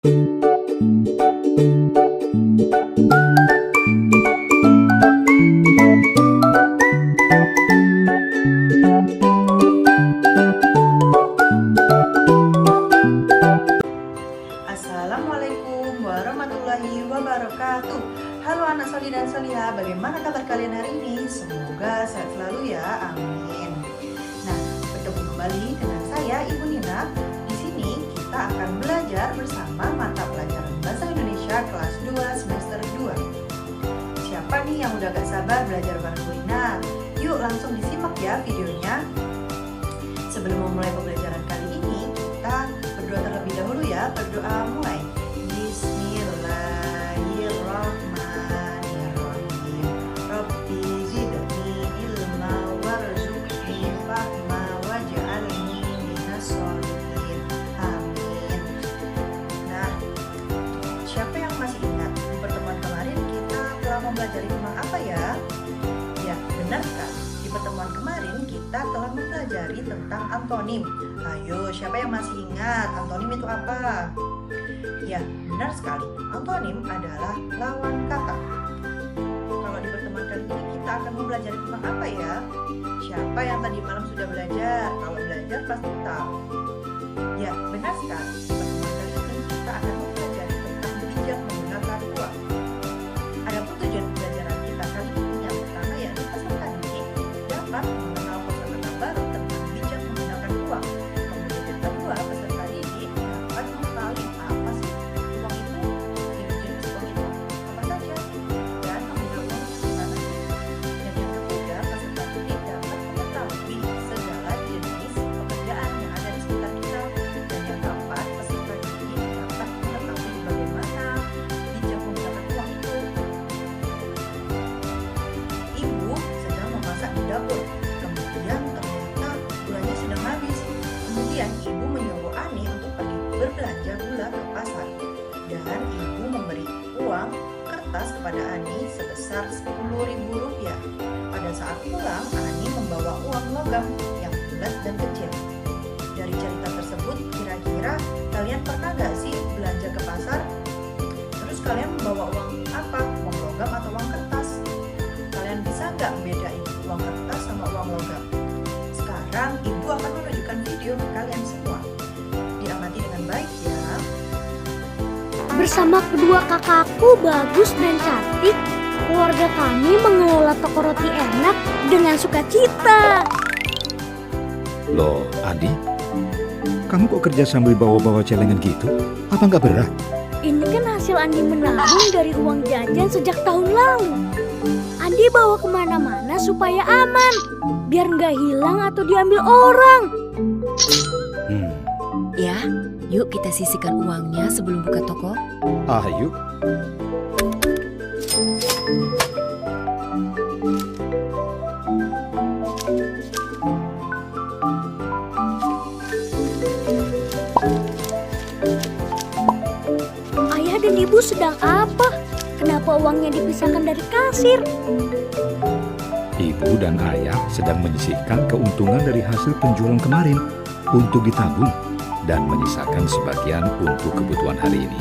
Assalamualaikum warahmatullahi wabarakatuh. Halo anak soli dan soliha, bagaimana kabar kalian hari ini? Semoga sehat selalu ya, amin. Nah, bertemu kembali dengan saya Ibu Nina. Di sini kita akan belajar bersama mata pelajaran Bahasa Indonesia kelas 2 semester 2. Siapa nih yang udah gak sabar belajar bareng Bu Nina? Yuk langsung disimak ya videonya. Sebelum memulai pembelajaran kali ini, kita berdoa terlebih dahulu ya. Berdoa mulai. Bismillahirrahmanirrahim. Rabbi zidni ilma warzuqni fahma waj'alni minas sholihin. Amin. Nah, siapa yang masih ingat di pertemuan kemarin kita telah mempelajari tentang apa ya? Ya, benar kan? Di pertemuan kemarin kita telah mempelajari tentang antonim. Ayo, siapa yang masih ingat antonim itu apa? Ya, benar sekali. Antonim adalah lawan kata. Kalau di pertemuan kali ini kita akan mempelajari tentang apa ya? Siapa yang tadi malam sudah belajar? Kalau belajar pasti tahu. Ya, benar sekali. Di pertemuan kali ini kita akan mempelajari tentang bijak menggunakan uang. Adapun tujuan pembelajaran kita kali ini yang pertama yaitu peserta didik dapat mengenal kosakata baru tentang bijak menggunakan uang. Kemudian yang kedua, peserta didik dapat mengetahui apa sih uang itu, jenis uang itu apa saja, dan mengenal uang di mana. Dan yang ketiga, peserta didik dapat mengetahui segala jenis pekerjaan yang ada di sekitar kita. Dan yang keempat, peserta didik dapat mengetahui bagaimana bijak menggunakan uang itu. Ibu sedang memasak di dapur. Kemudian ternyata gulanya sedang habis. Kemudian ibu menyuruh Ani untuk pergi berbelanja gula ke pasar. Dan ibu memberi uang kertas kepada Ani sebesar Rp10.000. Pada saat pulang, Ani membawa uang logam yang bulat dan kecil. Dari cerita tersebut, kira-kira kalian pernah gak sih belanja ke pasar? Terus kalian membawa uang apa? Uang logam atau uang kertas? Kalian bisa nggak bedain uang kertas sama uang logam? Sekarang ibu akan menunjukkan video ke kalian semua. Diamati dengan baik ya. Bersama kedua kakakku Bagus dan Cantik, keluarga kami mengelola toko roti enak dengan sukacita. Loh, Adi, kamu kok kerja sambil bawa-bawa celengan gitu? Apa nggak berat? Ini kan hasil Andi menabung dari uang jajan sejak tahun lalu. Andi bawa kemana-mana supaya aman, biar nggak hilang atau diambil orang. Ya, yuk kita sisihkan uangnya sebelum buka toko. Ayo. Ayah dan ibu sedang apa? Kenapa uangnya dipisahkan dari kasir? Ibu dan ayah sedang menyisihkan keuntungan dari hasil penjualan kemarin untuk ditabung dan menyisakan sebagian untuk kebutuhan hari ini.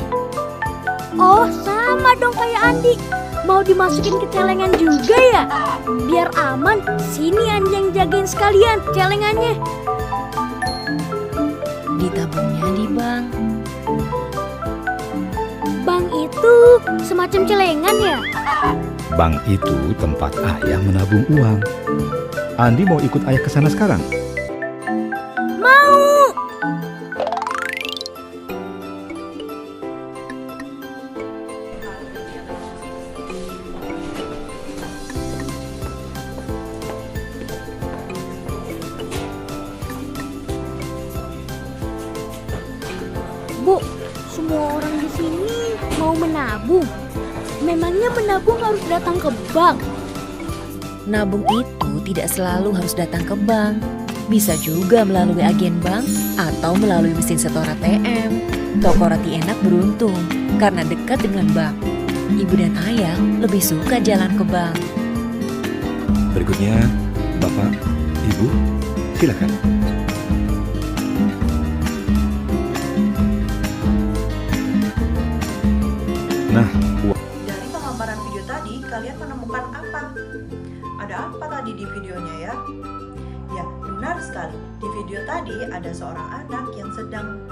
Oh, sama dong kayak Andi. Mau dimasukin ke celengan juga ya? Biar aman, sini Andi yang jagain sekalian celengannya. Ditabungnya di bank. Bank itu semacam celengan ya? Bank itu tempat ayah menabung uang. Andi mau ikut ayah ke sana sekarang? Mau! Bu, semua orang di sini mau menabung. Memangnya menabung harus datang ke bank? Nabung itu tidak selalu harus datang ke bank. Bisa juga melalui agen bank atau melalui mesin setor ATM. Toko roti enak beruntung karena dekat dengan bank. Ibu dan ayah lebih suka jalan ke bank. Berikutnya, Bapak, Ibu, silakan. kalian menemukan apa? Ada apa tadi di videonya ya? Ya, benar sekali. Di video tadi ada seorang anak yang sedang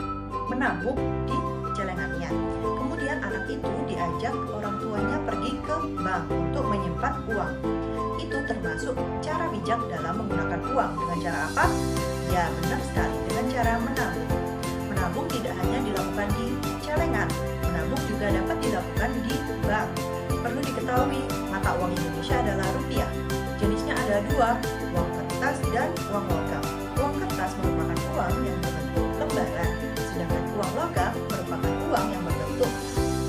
menabung di celengannya. Kemudian anak itu diajak orang tuanya pergi ke bank untuk menyimpan uang. Itu termasuk cara bijak dalam menggunakan uang. Dengan cara apa? Ya, benar sekali, dengan cara menabung. Menabung tidak hanya dilakukan di celengan, menabung juga dapat dilakukan di bank. Perlu diketahui, mata uang Indonesia adalah rupiah. Jenisnya ada dua, uang kertas dan uang logam. Uang kertas merupakan uang yang berbentuk lembaran, sedangkan uang logam merupakan uang yang berbentuk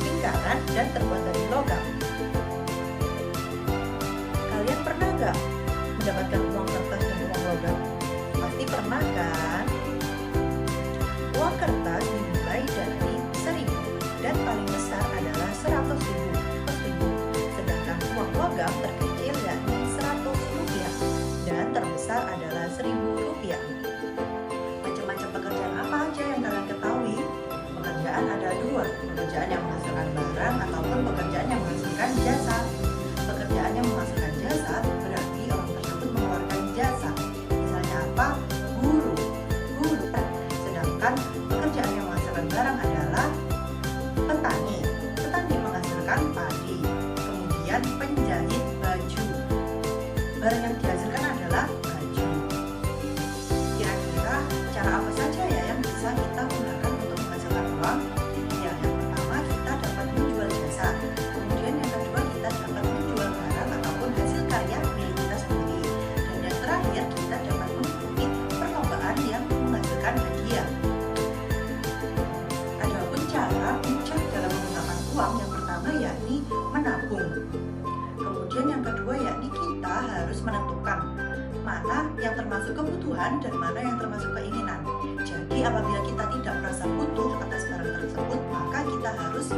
lingkaran dan terbuat dari logam. Kalian pernah gak mendapatkan uang kertas dan uang logam? Pasti pernah kan? Uang kertas dimulai dari 1.000 dan paling besar adalah 100.000 per ribu. Sedangkan uang logam terkecil yakni 100 rupiah dan terbesar adalah 1.000 rupiah. Macam-macam pekerjaan apa aja yang kalian ketahui? Pekerjaan ada dua, pekerjaan yang menghasilkan barang ataupun pekerjaan yang menghasilkan jasa. Pekerjaan yang menghasilkan jasa berarti orang tersebut mengeluarkan jasa. Misalnya apa? Guru. Sedangkan pekerjaan yang menghasilkan barang adalah petani. Petani menghasilkan padi. Kemudian penjahit baju. Barang yang dihasilkan adalah baju. Kira-kira cara apa saja ya yang bisa kita gunakan untuk menghasilkan uang? Ya, yang pertama kita dapat menjual jasa. Kemudian yang kedua kita dapat menjual barang ataupun hasil karya milik kita sendiri. Dan yang terakhir kita dapat mengikuti perlombaan yang menghasilkan hadiah. Adapun cara bijak dalam menggunakan uang, yang pertama yakni menabung. Kemudian yang kedua yakni kita harus menentukan mana yang termasuk kebutuhan dan mana yang termasuk keinginan. Jadi apabila kita tidak merasa butuh atas barang tersebut, maka kita harus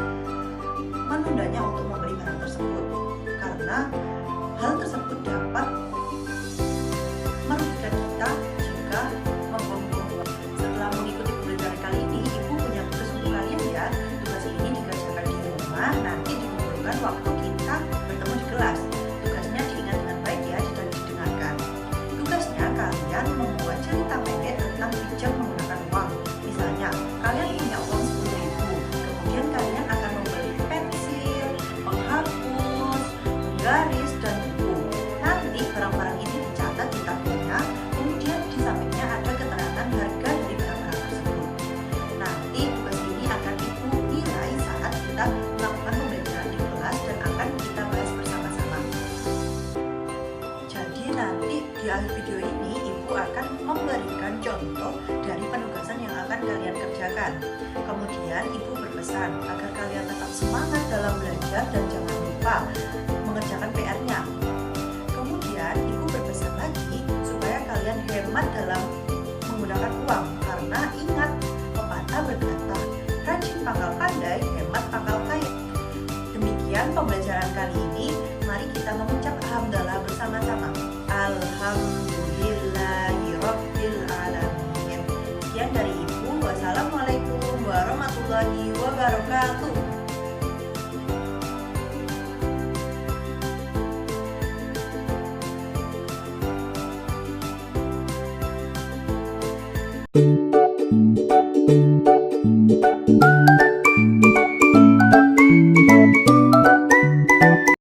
menundanya untuk membeli barang tersebut. Karena hal tersebut dapat merugikan kita jika membuang-buang uang. Setelah mengikuti pembelajaran kali ini, Ibu punya tugas untuk kalian ya. Tugas ini dikerjakan di rumah, nanti dikumpulkan waktu kita bertemu di kelas. Tugasnya diingat dengan baik ya, dan didengarkan. Tugasnya kalian membuat cerita pendek tentang bijak menggunakan uang. Misalnya, kalian punya uang 10.000, kemudian kalian akan membeli pensil, penghapus, penggaris, dan buku. Nanti barang-barang ini dicatat di tabelnya, kemudian di sampingnya ada keterangan harga dari barang-barang tersebut. Nanti tugas ini akan Ibu nilai saat kita melakukan pembelajaran di kelas dan akan kita bahas bersama-sama. Jadi nanti di akhir video ini Ibu akan memberikan contoh dari penugasan yang akan kalian kerjakan. Kemudian Ibu berpesan agar kalian tetap semangat dalam belajar dan jangan lupa mengerjakan PR-nya. Kemudian Ibu berpesan lagi supaya kalian hemat dalam menggunakan uang. Karena ingat, pepatah berkata, rajin pangkal pandai, hemat pangkal kaya. Demikian pembelajaran kali ini. Mari kita mengucap alhamdulillah bersama-sama. Alhamdulillahirabbil alamin. Sekian dari Ibu. Wassalamualaikum warahmatullahi wabarakatuh.